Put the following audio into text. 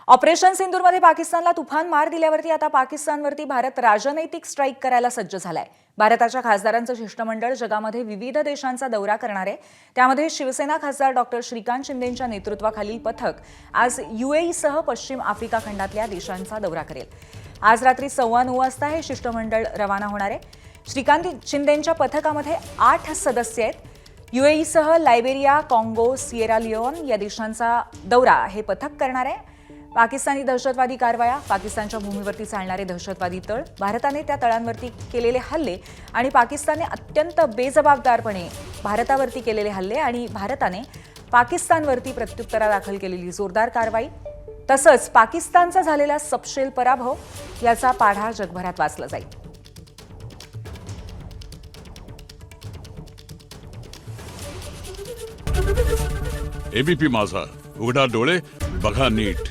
Operation सिंदूरमध्ये पाकिस्तानला तुफान मार दिल्यावरती आता पाकिस्तानवरती भारत राजनैतिक स्ट्राईक करायला सज्ज झालाय। भारताच्या खासदारांचं शिष्टमंडळ जगामध्ये विविध देशांचा दौरा करणार आहे। त्यामध्ये शिवसेना खासदार डॉक्टर श्रीकांत शिंदेंच्या नेतृत्वाखालील पथक आज UAE पश्चिम आफ्रिका खंडातल्या देशांचा दौरा करेल। आज रात्री 9:15 वाजता हे शिष्टमंडळ रवाना होणार आहे। श्रीकांत शिंदेंच्या पथकामध्ये 8 सदस्य आहेत। UAE लायबेरिया, काँगो, सिएरा लिओन या देशांचा दौरा हे पथक करणार आहे। पाकिस्तानी दहशतवादी कारवाया, पाकिस्तानच्या भूमीवरती चालणारे दहशतवादी तळ, भारताने त्या तळांवरती केलेले हल्ले आणि पाकिस्तानने अत्यंत बेजबाबदारपणे भारतावरती केलेले हल्ले आणि भारताने पाकिस्तानवरती प्रत्युत्तरादाखल केलेली जोरदार कारवाई, तसंच पाकिस्तानचा झालेला सपशेल पराभव याचा पाढा जगभरात वाचला जाईल। ABP माझा, उघडा डोळे बघा नीट।